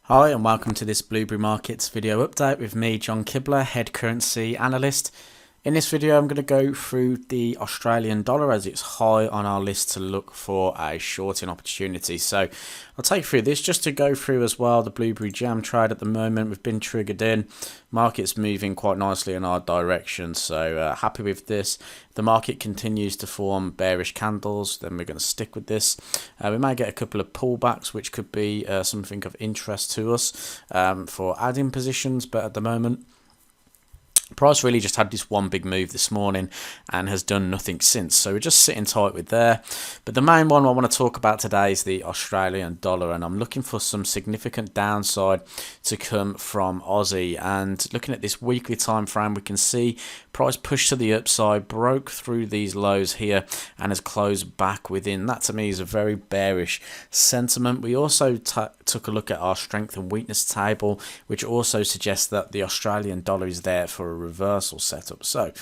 Hi and welcome to this Blueberry Markets video update with me, John Kibler, Head Currency Analyst. In this video I'm going to go through the Australian dollar as it's high on our list to look for a shorting opportunity. So I'll take you through this just to go through as well the Blueberry Jam trade at the moment. We've been triggered in, market's moving quite nicely in our direction, so happy with this. The market continues to form bearish candles, then we're going to stick with this. We may get a couple of pullbacks which could be something of interest to us for adding positions, but at the moment price really just had this one big move this morning and has done nothing since, so we're just sitting tight with there. But the main one I want to talk about today is the Australian dollar, and I'm looking for some significant downside to come from Aussie. And looking at this weekly time frame, we can see price pushed to the upside, broke through these lows here and has closed back within. That to me is a very bearish sentiment. We also took a look at our strength and weakness table, which also suggests that the Australian dollar is there for a reversal setup. So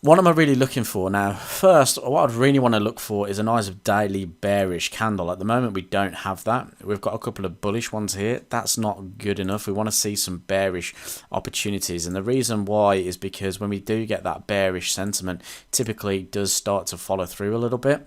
what am I really looking for now? First, what I'd really want to look for is a nice daily bearish candle. At the moment we don't have that. We've got a couple of bullish ones here. That's not good enough. We want to see some bearish opportunities, and the reason why is because when we do get that bearish sentiment, typically it does start to follow through a little bit.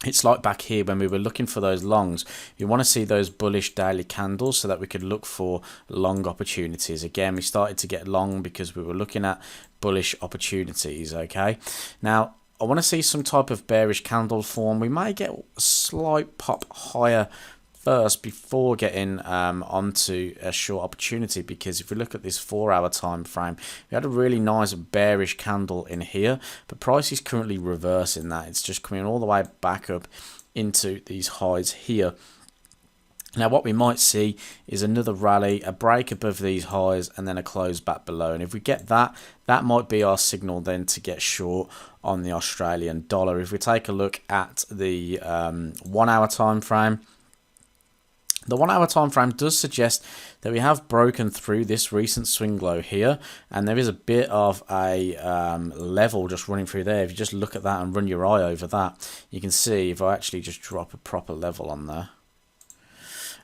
It's like back here when we were looking for those longs. You want to see those bullish daily candles so that we could look for long opportunities. Again, we started to get long because we were looking at bullish opportunities. Okay, now I want to see some type of bearish candle form. We may get a slight pop higher first before getting onto a short opportunity, because if we look at this 4-hour time frame, we had a really nice bearish candle in here, but price is currently reversing that. It's just coming all the way back up into these highs here. Now what we might see is another rally, a break above these highs, and then a close back below. And if we get that, that might be our signal then to get short on the Australian dollar. If we take a look at the 1-hour time frame, the 1-hour time frame does suggest that we have broken through this recent swing low here, and there is a bit of a level just running through there. If you just look at that and run your eye over that, you can see if I actually just drop a proper level on there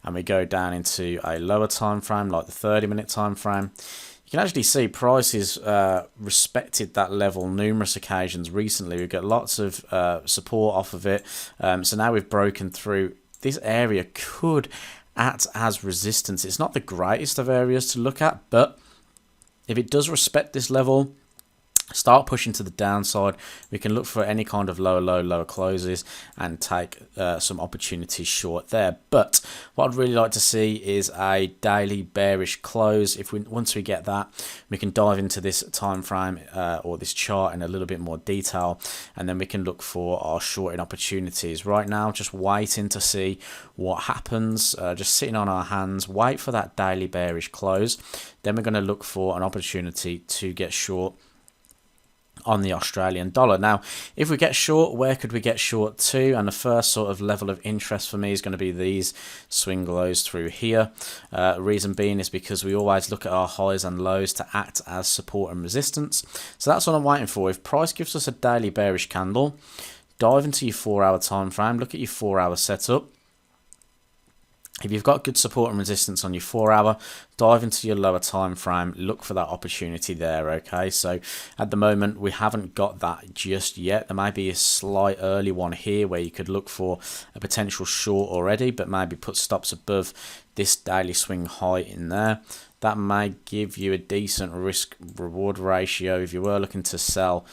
and we go down into a lower time frame like the 30-minute time frame, you can actually see prices respected that level numerous occasions recently. We've got lots of support off of it, so now we've broken through. This area could act as resistance. It's not the greatest of areas to look at, but if it does respect this level, start pushing to the downside, we can look for any kind of lower low, lower closes and take some opportunities short there. But what I'd really like to see is a daily bearish close. Once we get that, we can dive into this time frame or this chart in a little bit more detail, and then we can look for our shorting opportunities. Right now, just waiting to see what happens, just sitting on our hands, wait for that daily bearish close. Then we're going to look for an opportunity to get short on the Australian dollar. Now, if we get short, where could we get short to? And the first sort of level of interest for me is going to be these swing lows through here. Reason being is because we always look at our highs and lows to act as support and resistance. So that's what I'm waiting for. If price gives us a daily bearish candle, dive into your 4-hour time frame, look at your 4-hour setup. If you've got good support and resistance on your 4-hour, dive into your lower time frame, look for that opportunity there. Okay, so at the moment we haven't got that just yet. There may be a slight early one here where you could look for a potential short already, but maybe put stops above this daily swing high in there. That may give you a decent risk reward ratio. If you were looking to sell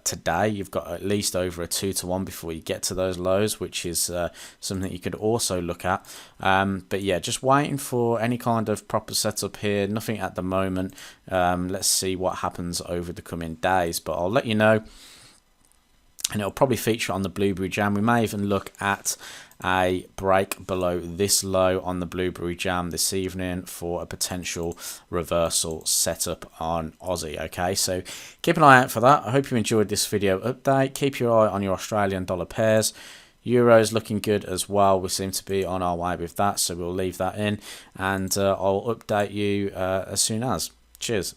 today, you've got at least over a 2-to-1 before you get to those lows, which is something you could also look at. But yeah, just waiting for any kind of proper setup here. Nothing at the moment. Let's see what happens over the coming days, but I'll let you know. And it'll probably feature on the Blueberry Jam. We may even look at a break below this low on the Blueberry Jam this evening for a potential reversal setup on Aussie. Okay, so keep an eye out for that. I hope you enjoyed this video update. Keep your eye on your Australian dollar pairs. Euro's looking good as well. We seem to be on our way with that, so we'll leave that in, and I'll update you as soon as. Cheers.